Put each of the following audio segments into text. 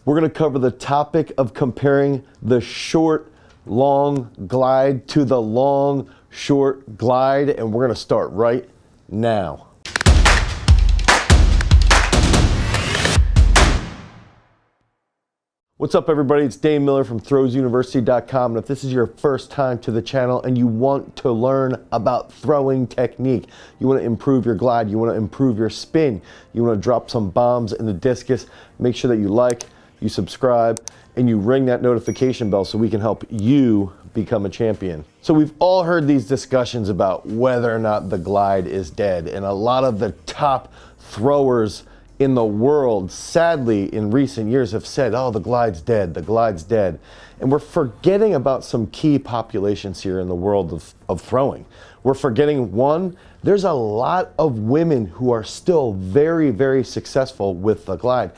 We're going to cover the topic of comparing the short, long glide to the long, short glide, and we're going to start right now. What's up, everybody? It's Dane Miller from throwsuniversity.com, and if this is your first time to the channel and you want to learn about throwing technique, you want to improve your glide, you want to improve your spin, you want to drop some bombs in the discus, make sure that you like, you subscribe, and you ring that notification bell so we can help you become a champion. So we've all heard these discussions about whether or not the glide is dead, and a lot of the top throwers in the world, sadly, in recent years have said, oh, the glide's dead, the glide's dead. And we're forgetting about some key populations here in the world of throwing. We're forgetting, one, there's a lot of women who are still very, very successful with the glide.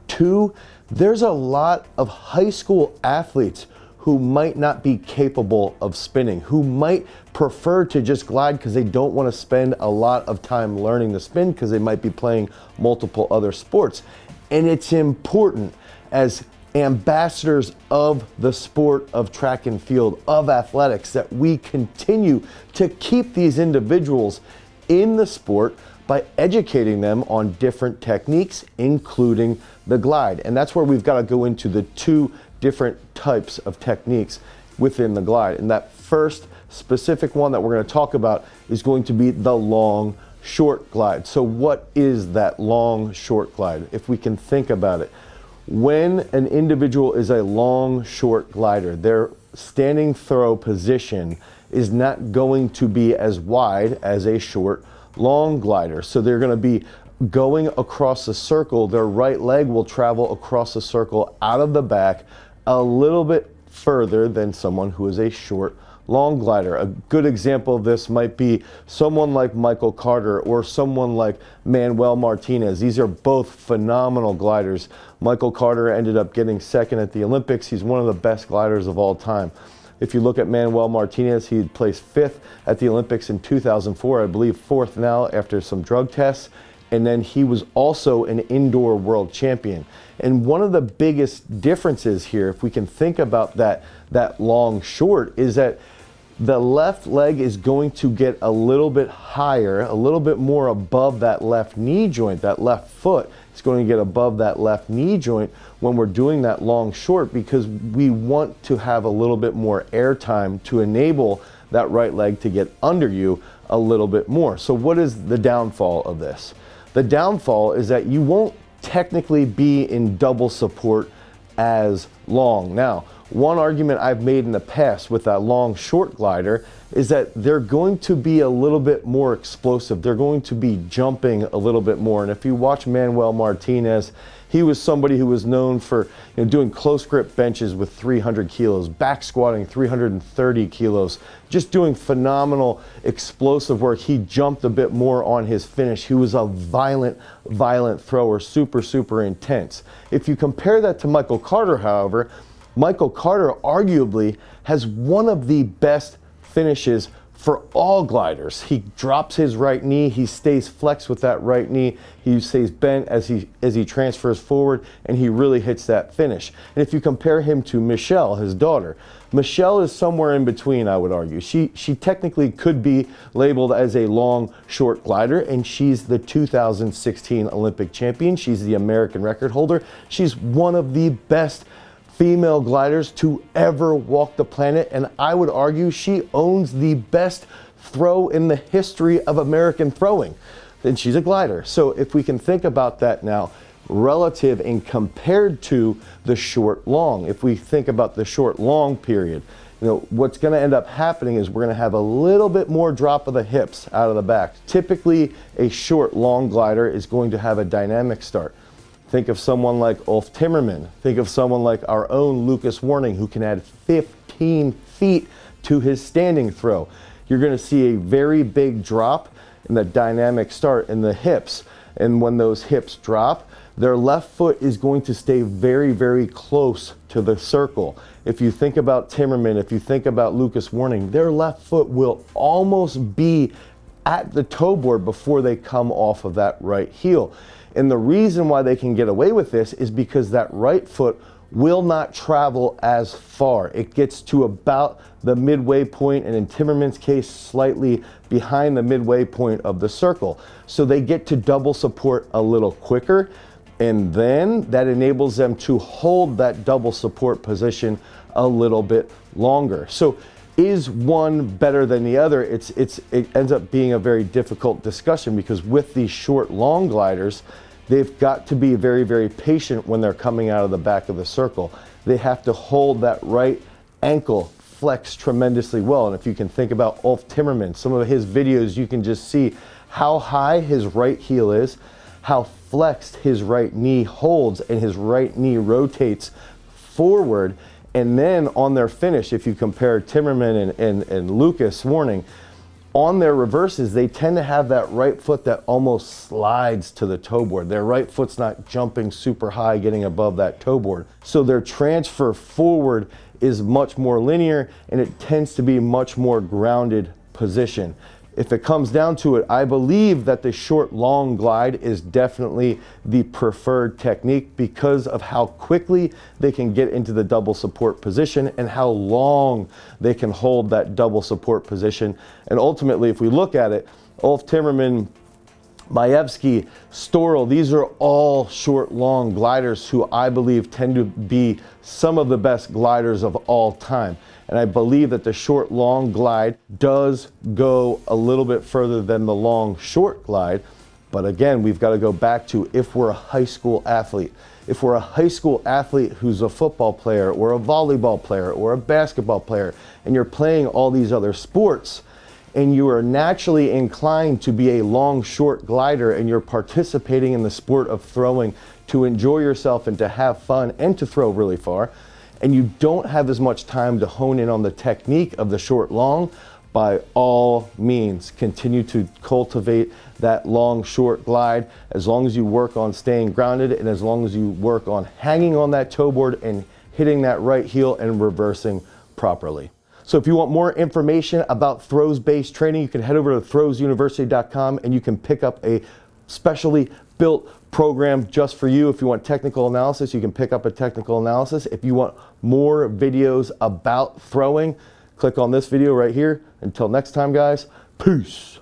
Two, there's a lot of high school athletes who might not be capable of spinning, who might prefer to just glide because they don't want to spend a lot of time learning to spin because they might be playing multiple other sports. And it's important as ambassadors of the sport of track and field, of athletics, that we continue to keep these individuals in the sport by educating them on different techniques, including the glide. And that's where we've got to go into the two different types of techniques within the glide. And that first specific one that we're going to talk about is going to be the long short glide. So what is that long short glide? If we can think about it, when an individual is a long short glider, their standing throw position is not going to be as wide as a short long glider. So they're going to be going across the circle. Their right leg will travel across the circle out of the back a little bit further than someone who is a short long glider. A good example of this might be someone like Michael Carter or someone like Manuel Martinez. These are both phenomenal gliders. Michael Carter ended up getting second at the Olympics. He's one of the best gliders of all time. If you look at Manuel Martinez, he placed fifth at the Olympics in 2004, I believe fourth now after some drug tests. And then he was also an indoor world champion. And one of the biggest differences here, if we can think about that long short, is that the left leg is going to get a little bit higher, a little bit more above that left knee joint. That left foot is going to get above that left knee joint when we're doing that long short, because we want to have a little bit more air time to enable that right leg to get under you a little bit more. So what is the downfall of this? The downfall is that you won't technically be in double support as long. Now, one argument I've made in the past with that long short glider is that they're going to be a little bit more explosive. They're going to be jumping a little bit more. And if you watch Manuel Martinez, he was somebody who was known for doing close grip benches with 300 kilos, back squatting 330 kilos, just doing phenomenal explosive work. He jumped a bit more on his finish. He was a violent thrower, super intense. If you compare that to Michael Carter, however, Michael Carter arguably has one of the best finishes for all gliders. He drops his right knee, he stays flexed with that right knee, he stays bent as he transfers forward, and he really hits that finish. And if you compare him to Michelle, his daughter, Michelle is somewhere in between, I would argue. She technically could be labeled as a long short glider, and she's the 2016 Olympic champion. She's the American record holder. She's one of the best female gliders to ever walk the planet, and I would argue she owns the best throw in the history of American throwing. Then she's a glider. So if we can think about that now, relative and compared to the short long, if we think about the short long period, what's going to end up happening is we're going to have a little bit more drop of the hips out of the back. Typically, a short long glider is going to have a dynamic start. Think of someone like Ulf Timmerman. Think of someone like our own Lucas Warning, who can add 15 feet to his standing throw. You're going to see a very big drop in the dynamic start in the hips. And when those hips drop, their left foot is going to stay very close to the circle. If you think about Timmerman, if you think about Lucas Warning, their left foot will almost be at the toe board before they come off of that right heel. And the reason why they can get away with this is because that right foot will not travel as far. It gets to about the midway point, and in Timmerman's case, slightly behind the midway point of the circle. So they get to double support a little quicker, and then that enables them to hold that double support position a little bit longer. So is one better than the other? It ends up being a very difficult discussion, because with these short long gliders, they've got to be very, very patient when they're coming out of the back of the circle. They have to hold that right ankle flex tremendously well. And if you can think about Ulf Timmerman, some of his videos, you can just see how high his right heel is, how flexed his right knee holds, and his right knee rotates forward. And then on their finish, if you compare Timmerman and Lucas Warning, on their reverses, they tend to have that right foot that almost slides to the toe board. Their right foot's not jumping super high, getting above that toe board. So their transfer forward is much more linear, and it tends to be much more grounded position. If it comes down to it, I believe that the short long glide is definitely the preferred technique, because of how quickly they can get into the double support position and how long they can hold that double support position. And ultimately, if we look at it, Ulf Timmerman, Majewski, Storl, these are all short long gliders who I believe tend to be some of the best gliders of all time. And I believe that the short long glide does go a little bit further than the long short glide. But again, we've got to go back to, if we're a high school athlete, if we're a high school athlete who's a football player or a volleyball player or a basketball player, and you're playing all these other sports, and you are naturally inclined to be a long short glider, and you're participating in the sport of throwing to enjoy yourself and to have fun and to throw really far, and you don't have as much time to hone in on the technique of the short long, by all means continue to cultivate that long short glide, as long as you work on staying grounded, and as long as you work on hanging on that toe board and hitting that right heel and reversing properly. So if you want more information about throws-based training, you can head over to throwsuniversity.com, and you can pick up a specially built program just for you. If you want technical analysis, you can pick up a technical analysis. If you want more videos about throwing, click on this video right here. Until next time, guys, peace.